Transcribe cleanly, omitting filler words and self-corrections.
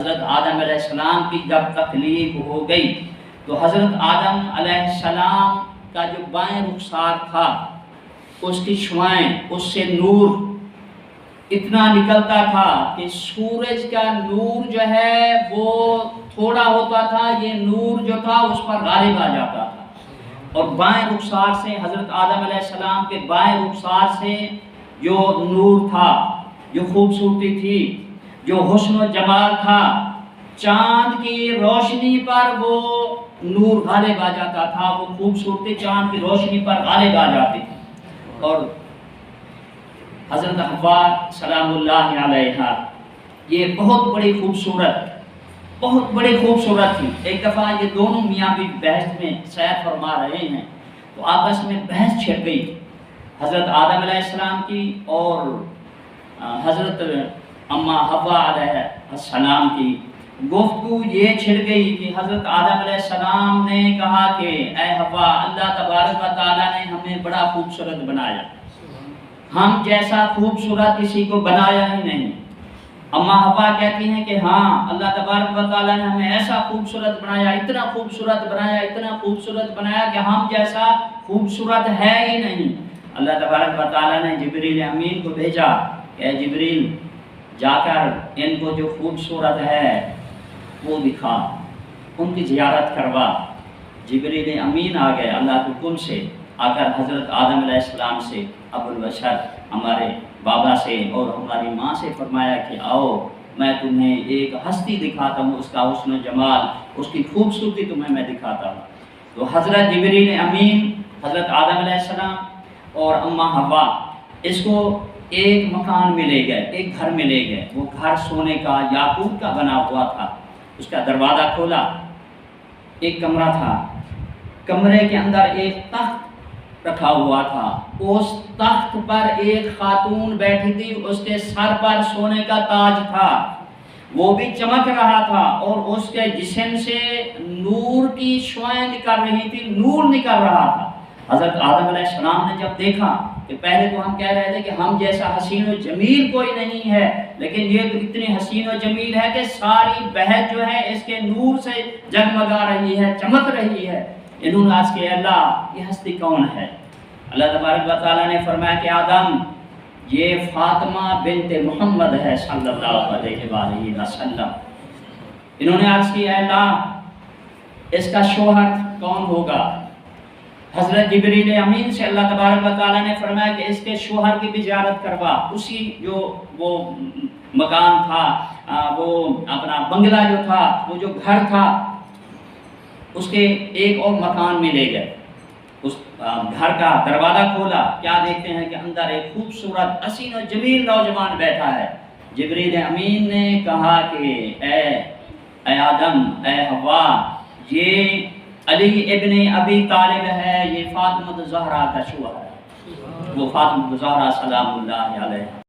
حضرت آدم علیہ السلام کی جب تخلیق ہو گئی تو حضرت آدم علیہ السلام کا جو بائیں رخسار تھا اس کی شعاعیں، اس سے نور اتنا نکلتا تھا کہ سورج کا نور جو ہے وہ تھوڑا ہوتا تھا، یہ نور جو تھا اس پر غالب آ جاتا تھا۔ اور بائیں رخسار سے حضرت آدم علیہ السلام کے بائیں رخسار سے جو نور تھا، جو خوبصورتی تھی، جو حسن و جمال تھا، چاند کی روشنی پر وہ نور غالب آ جاتا تھا، وہ خوبصورتی چاند کی روشنی پر غالب آ جاتی تھی۔ اور حضرت حوا سلام اللہ علیہا یہ بہت بڑی خوبصورت تھی۔ ایک دفعہ یہ دونوں میاں بھی بحث میں سیر فرما رہے ہیں تو آپس میں بحث چھڑ گئی، حضرت آدم علیہ السلام کی اور حضرت اما حوا علیہ السلام کی گفتگو یہ چھڑ گئی کہ حضرت آدم علیہ السلام نے کہا کہ اے حوا، اللہ تبارک و تعالیٰ نے ہمیں بڑا خوبصورت بنایا، ہم جیسا خوبصورت کسی کو بنایا ہی نہیں۔ اما حوا کہتی ہیں کہ ہاں، اللہ تبارک و تعالیٰ نے ہمیں ایسا خوبصورت بنایا، اتنا خوبصورت بنایا کہ ہم جیسا خوبصورت ہے ہی نہیں۔ اللہ تبارک و تعالیٰ نے جبریل امین کو بھیجا کہ اے جبریل، جا کر ان کو جو خوبصورت ہے وہ دکھا، ان کی زیارت کروا۔ جبریل امین آ گئے اللہ کے حکم سے، آ کر حضرت آدم علیہ السلام سے، ابو البشر ہمارے بابا سے اور ہماری ماں سے فرمایا کہ آؤ، میں تمہیں ایک ہستی دکھاتا ہوں، اس کا حسن و جمال، اس کی خوبصورتی تمہیں میں دکھاتا ہوں۔ تو حضرت جبریل امین حضرت آدم علیہ السلام اور اما حوا اس کو ایک مکان میں لے گئے، ایک گھر میں لے گئے۔ وہ گھر سونے کا، یاقوت کا بنا ہوا تھا۔ اس کا دروازہ کھولا، ایک کمرہ تھا، کمرے کے اندر ایک تخت رکھا ہوا تھا، اس تخت پر ایک خاتون بیٹھی تھی، اس کے سر پر سونے کا تاج تھا، وہ بھی چمک رہا تھا اور اس کے جسم سے نور کی شعاعیں نکل رہی تھی، نور نکل رہا تھا۔ حضرت آدم علیہ السلام نے جب دیکھا کہ پہلے تو ہم کہہ رہے تھے کہ ہم جیسا حسین و جمیل کوئی نہیں ہے، لیکن یہ تو اتنی حسین و جمیل ہے کہ ساری بہت جو ہے اس کے نور سے جگمگا رہی ہے، چمک رہی ہے۔ انہوں نے آج کہ اللہ، یہ ہستی کون ہے؟ اللہ تبارک و تعالیٰ نے فرمایا کہ آدم، یہ فاطمہ بنت محمد ہے صلی اللہ علیہ وآلہ وسلم۔ انہوں نے عرض کی اے اللہ، اس کا شوہر کون ہوگا؟ حضرت جبریل امین سے اللہ تبارک و تعالیٰ نے فرمایا کہ اس کے شوہر کی بھی زیارت کروا۔ اسی جو وہ مکان تھا، وہ اپنا بنگلہ جو تھا، وہ جو گھر تھا، اس کے ایک اور مکان میں لے گئے۔ اس گھر کا دروازہ کھولا، کیا دیکھتے ہیں کہ اندر ایک خوبصورت حسین و جمیل نوجوان بیٹھا ہے۔ جبریل امین نے کہا کہ اے آدم، اے حوا، یہ علی ابن ابی طالب ہے، یہ فاطمہ الزہرا کا شوہر ہے، وہ فاطمہ الزہرا سلام اللہ علیہ۔